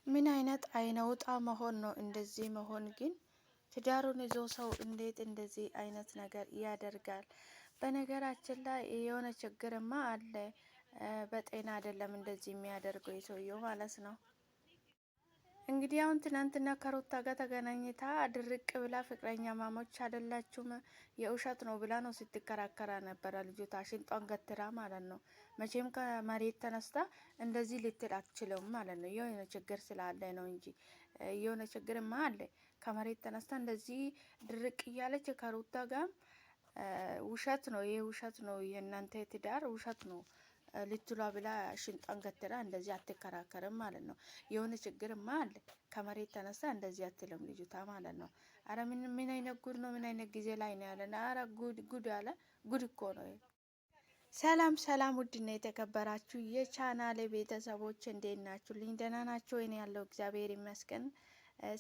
ምን አይነት አይነውጣ መሆን ነው? እንደዚህ መሆን ግን ትዳሩን ይዞ ሰው እንዴት እንደዚህ አይነት ነገር ያደርጋል? በነገራችን ላይ የሆነ ችግርማ አለ። በጤና አይደለም እንደዚህ የሚያደርገው የሰውየው ማለት ነው። እንግዲህ አሁን ትናንትና ከሩታ ጋር ተገናኝታ ድርቅ ብላ ፍቅረኛ ማሞች አይደላችሁም የውሸት ነው ብላ ነው ስትከራከራ ነበረ። ልጅቷ ሽንጧን ገትራ ማለት ነው። መቼም ከመሬት ተነስታ እንደዚህ ልትል አትችልም ማለት ነው። የሆነ ችግር ስላለ ነው እንጂ የሆነ ችግርማ አለ። ከመሬት ተነስታ እንደዚህ ድርቅ እያለች ከሩታ ጋር ውሸት ነው፣ ይሄ ውሸት ነው፣ የእናንተ ትዳር ውሸት ነው ልትሏ ብላ ሽንጧን ገትራ እንደዚህ አትከራከርም ማለት ነው። የሆነ ችግርማ አለ። ከመሬት ተነሳ እንደዚህ አትልም ልጅቷ ማለት ነው። አረ ምን አይነት ጉድ ነው? ምን አይነት ጊዜ ላይ ነው ያለን? አረ ጉድ ጉድ አለ። ጉድ እኮ ነው። ሰላም ሰላም፣ ውድና የተከበራችሁ የቻናሌ ቤተሰቦች እንዴት ናችሁ? ልኝ ደህና ናችሁ? እኔ ያለው እግዚአብሔር ይመስገን።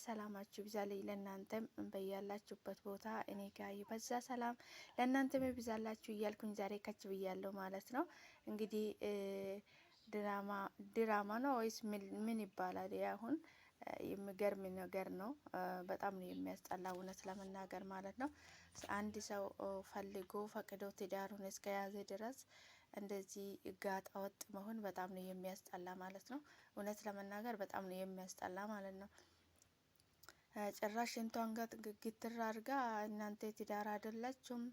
ሰላማችሁ ይብዛልኝ ለእናንተም በያላችሁበት ቦታ እኔ ጋር ይበዛ ሰላም ለእናንተም ይብዛላችሁ እያልኩኝ ዛሬ ከች ብያለሁ ማለት ነው። እንግዲህ ድራማ ነው ወይስ ምን ይባላል? አሁን የሚገርም ነገር ነው። በጣም ነው የሚያስጠላ እውነት ለመናገር ማለት ነው። አንድ ሰው ፈልጎ ፈቅዶ ትዳሩን እስከያዘ ድረስ እንደዚህ ጋጣ ወጥ መሆን በጣም ነው የሚያስጠላ ማለት ነው። እውነት ለመናገር በጣም ነው የሚያስጠላ ማለት ነው። ጭራሽ እንቷን ጋር ግትር አድርጋ እናንተ ትዳር አይደላችሁም፣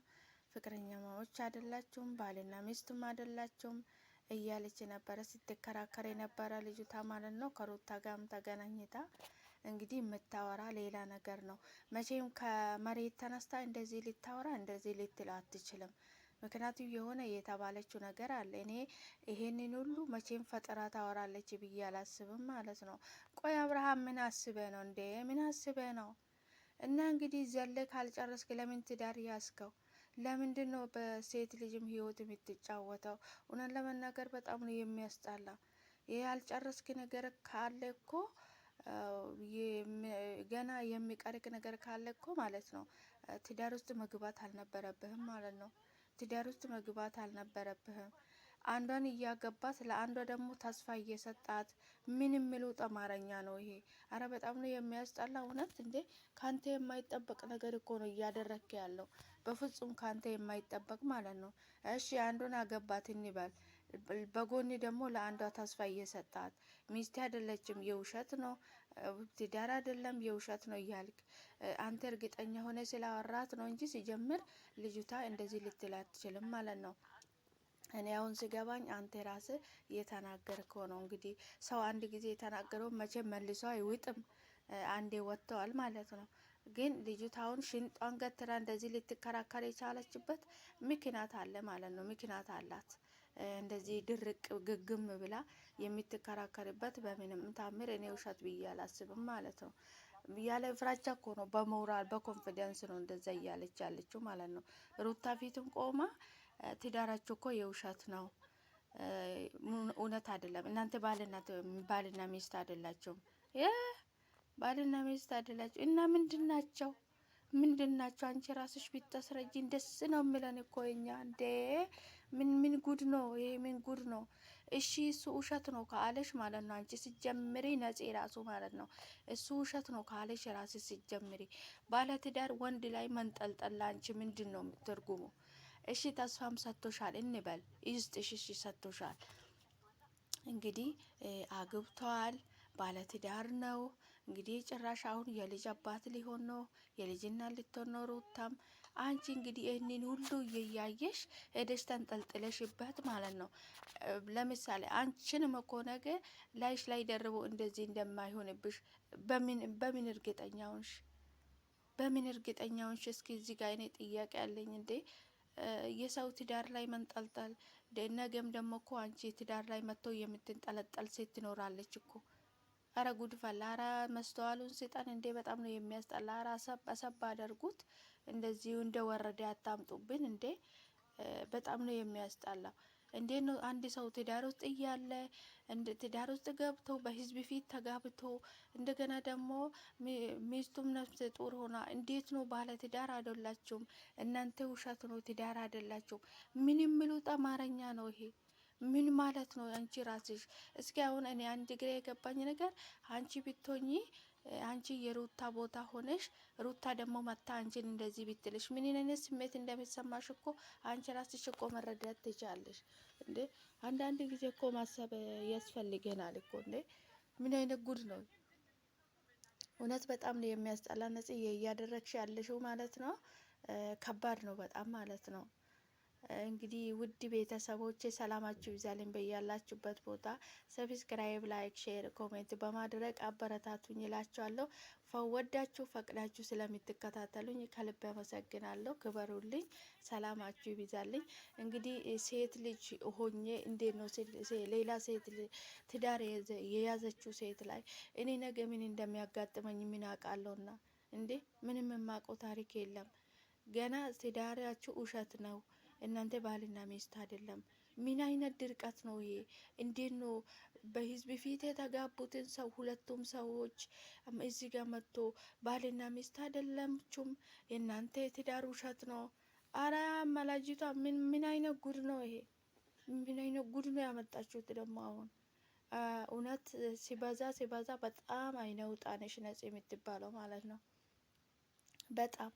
ፍቅረኛማዎች አይደላችሁም፣ ባልና ሚስቱም አይደላችሁም እያለች ነበረ ስትከራከር የነበረ ልጅቷ ማለት ነው። ከሩታ ጋርም ተገናኝታ እንግዲህ የምታወራ ሌላ ነገር ነው። መቼም ከመሬት ተነስታ እንደዚህ ልታወራ እንደዚህ ልትል አትችልም። ምክንያቱም የሆነ የተባለችው ነገር አለ። እኔ ይሄንን ሁሉ መቼም ፈጠራ ታወራለች ብዬ አላስብም ማለት ነው። ቆይ አብርሃም ምን አስበ ነው እንዴ? ምን አስበ ነው? እና እንግዲህ ዘለ ካልጨረስክ ለምን ትዳር ያስከው? ለምንድን ነው በሴት ልጅም ህይወት የምትጫወተው? እውነት ለመናገር በጣም ነው የሚያስጠላ። ይህ ያልጨረስክ ነገር ካለ እኮ ገና የሚቀርቅ ነገር ካለ እኮ ማለት ነው ትዳር ውስጥ መግባት አልነበረብህም ማለት ነው። ትዳር ውስጥ መግባት አልነበረብህም። አንዷን እያገባት ለአንዷ ደግሞ ተስፋ እየሰጣት ምን የሚለው አማርኛ ነው ይሄ? አረ በጣም ነው የሚያስጠላ እውነት። እንዴ ካንተ የማይጠበቅ ነገር እኮ ነው እያደረክ ያለው። በፍጹም ካንተ የማይጠበቅ ማለት ነው። እሺ አንዱን አገባት እንበል፣ በጎን ደግሞ ለአንዷ ተስፋ እየሰጣት ሚስት አይደለችም የውሸት ነው፣ ትዳር አይደለም የውሸት ነው እያልክ አንተ እርግጠኛ ሆነ ስላወራት ነው እንጂ ሲጀምር ልጅቷ እንደዚህ ልትል አትችልም ማለት ነው። እኔ አሁን ሲገባኝ አንተ ራስህ እየተናገርከው ነው። እንግዲህ ሰው አንድ ጊዜ የተናገረው መቼ መልሶ አይውጥም። አንዴ ወጥተዋል ማለት ነው። ግን ልጅቷ አሁን ሽንጧን ገትራ እንደዚህ ልትከራከር የቻለችበት ምክንያት አለ ማለት ነው። ምክንያት አላት። እንደዚህ ድርቅ ግግም ብላ የምትከራከርበት በምንም ታምር እኔ ውሸት ብዬ አላስብም ማለት ነው። ያለ ፍራቻ እኮ ነው፣ በሞራል በኮንፊደንስ ነው እንደዛ እያለች ያለችው ማለት ነው። ሩታ ፊትም ቆማ ትዳራቸው እኮ የውሸት ነው፣ እውነት አይደለም። እናንተ ባልና ሚስት አይደላቸውም፣ ባልና ሚስት አይደላቸው እና ምንድን ናቸው? ምንድን ናቸው? አንቺ ራስሽ ቢታስረጂን ደስ ነው የሚለን እኮ እኛ። እንዴ ምን ጉድ ነው ይሄ? ምን ጉድ ነው? እሺ እሱ ውሸት ነው ካለሽ ማለት ነው አንቺ ሲጀምሪ ነፂ ራሱ ማለት ነው እሱ ውሸት ነው ካለሽ ራስ ሲጀምሪ ባለትዳር ወንድ ላይ መንጠልጠል አንቺ ምንድን ነው የምትርጉሙ? እሺ ተስፋም ሰጥቶሻል እንበል ይስጥሽ። እሺ ሰጥቶሻል እንግዲህ አግብተዋል፣ ባለትዳር ነው እንግዲህ ጭራሽ አሁን የልጅ አባት ሊሆን ነው፣ የልጅና ልትሆን ነው ሩታም። አንቺ እንግዲህ ይህንን ሁሉ እያየሽ ሄደሽ ተንጠልጥለሽበት ማለት ነው። ለምሳሌ አንቺንም እኮ ነገ ላይሽ ላይ ደርቦ እንደዚህ እንደማይሆንብሽ በምን እርግጠኛ ሆንሽ? በምን እርግጠኛ ሆንሽ? እስኪ እዚህ ጋር እኔ ጥያቄ ያለኝ እንዴ የሰው ትዳር ላይ መንጠልጠል፣ ነገም ደግሞ እኮ አንቺ ትዳር ላይ መጥተው የምትንጠለጠል ሴት ትኖራለች እኮ። አረ ጉድ ፈላ። አረ መስተዋሉን ስጠን እንዴ! በጣም ነው የሚያስጠላ። አረ አሰብ አደርጉት። እንደዚሁ እንደ ወረደ አታምጡብን እንዴ! በጣም ነው የሚያስጠላው። እንዴት ነው አንድ ሰው ትዳር ውስጥ እያለ ትዳር ውስጥ ገብቶ በህዝብ ፊት ተጋብቶ እንደገና ደግሞ ሚስቱም ነፍሰ ጡር ሆና እንዴት ነው ባለ ትዳር አይደላችሁም እናንተ? ውሸት ነው፣ ትዳር አይደላችሁም። ምን የሚሉት አማርኛ ነው ይሄ? ምን ማለት ነው? አንቺ ራስሽ እስኪ አሁን እኔ አንድ ግራ የገባኝ ነገር አንቺ ብትሆኚ አንቺ የሩታ ቦታ ሆነሽ ሩታ ደግሞ መታ አንቺን እንደዚህ ብትልሽ ምን አይነት ስሜት እንደሚሰማሽ እኮ አንቺ ራስሽ እኮ መረዳት ትችላለሽ እንዴ። አንዳንድ ጊዜ እኮ ማሰብ ያስፈልገናል እኮ እንዴ። ምን አይነት ጉድ ነው? እውነት በጣም ነው የሚያስጠላ። ነጽ እያደረግሽ ያለሽው ማለት ነው ከባድ ነው በጣም ማለት ነው። እንግዲህ ውድ ቤተሰቦች ሰላማችሁ ይብዛልኝ በያላችሁበት ቦታ። ሰብስክራይብ፣ ላይክ፣ ሼር፣ ኮሜንት በማድረግ አበረታቱኝ እላችኋለሁ። ወዳችሁ ፈቅዳችሁ ስለምትከታተሉኝ ከልብ አመሰግናለሁ። ክበሩልኝ። ሰላማችሁ ይብዛልኝ። እንግዲህ ሴት ልጅ ሆኜ እንዴት ነው ሌላ ሴት ትዳር የያዘችው ሴት ላይ እኔ ነገ ምን እንደሚያጋጥመኝ ምን አውቃለሁና እንዴ? ምንም የማውቀው ታሪክ የለም። ገና ትዳራችሁ ውሸት ነው። እናንተ ባልና ሚስት አይደለም። ምን አይነት ድርቀት ነው ይሄ? እንዴት ነው በህዝብ ፊት የተጋቡትን ሰው ሁለቱም ሰዎች እዚህ ጋር መጥቶ ባልና ሚስት አይደለምቹም፣ የእናንተ የትዳር ውሸት ነው። አረ አማላጅቷ ምን አይነት ጉድ ነው ይሄ? ምን አይነት ጉድ ነው ያመጣችሁት ደግሞ አሁን? እውነት ሲበዛ በጣም አይነውጣነሽ ነጽ የምትባለው ማለት ነው። በጣም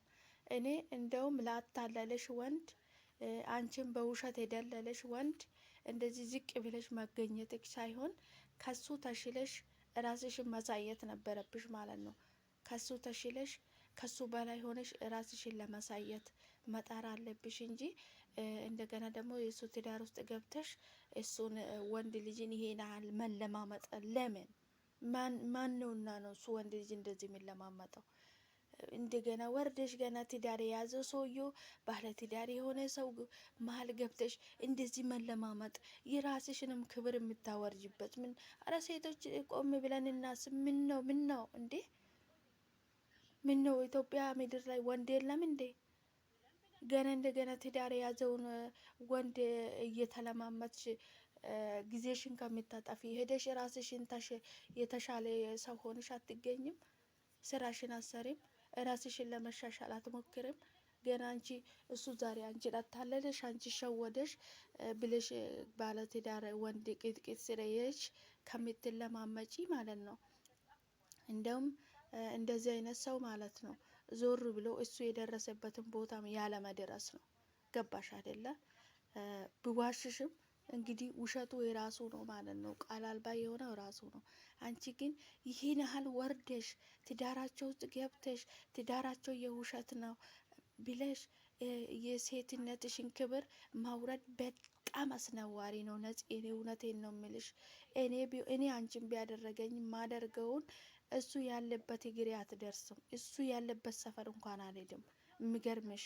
እኔ እንደውም ላታለለሽ ወንድ አንቺን በውሸት የደለለሽ ወንድ እንደዚህ ዝቅ ብለሽ መገኘትሽ ሳይሆን ከሱ ተሽለሽ ራስሽን ማሳየት ነበረብሽ ማለት ነው። ከሱ ተሽለሽ ከሱ በላይ ሆነሽ ራስሽን ለማሳየት መጣር አለብሽ እንጂ እንደገና ደግሞ የሱ ትዳር ውስጥ ገብተሽ እሱን ወንድ ልጅን ይሄን ያህል መለማመጥ ለምን? ማን ነውና ነው እሱ ወንድ ልጅ እንደዚህ የሚለማመጠው? እንደገና ወርደሽ ገና ትዳር የያዘ ሰውዬው ባለ ትዳር የሆነ ሰው መሀል ገብተሽ እንደዚህ መለማመጥ የራስሽንም ክብር የምታወርጅበት ምን? አረ ሴቶች ቆም ብለን እናስብ። ምን ነው እንዴ? ምን ነው ኢትዮጵያ ምድር ላይ ወንድ የለም እንዴ? ገና እንደገና ትዳር የያዘውን ወንድ እየተለማመጥሽ ጊዜሽን ከምታጠፊ ሄደሽ ራስሽን የተሻለ ሰው ሆነሽ አትገኝም? ስራሽን አሰሪም ራስሽን ለመሻሻል አትሞክርም? ገና አንቺ እሱ ዛሬ አንቺ ላታለለሽ አንቺ ሸወደሽ ብለሽ ባለትዳር ወንድ ቂጥቂጥ ስረየሽ ከምትለማመጪ ማለት ነው። እንደውም እንደዚህ አይነት ሰው ማለት ነው ዞር ብሎ እሱ የደረሰበትን ቦታ ያለ መድረስ ነው። ገባሽ አይደለ? ብዋሽሽም እንግዲህ ውሸቱ የራሱ ነው ማለት ነው። ቃል አልባ የሆነው ራሱ ነው። አንቺ ግን ይህን ያህል ወርደሽ ትዳራቸው ውስጥ ገብተሽ ትዳራቸው የውሸት ነው ብለሽ የሴትነትሽን ክብር ማውረድ በጣም አስነዋሪ ነው። ነጽ እኔ እውነቴን ነው የምልሽ። እኔ አንቺን ቢያደረገኝ ማደርገውን እሱ ያለበት እግሬ አትደርስም። እሱ ያለበት ሰፈር እንኳን አልሄድም። የሚገርምሽ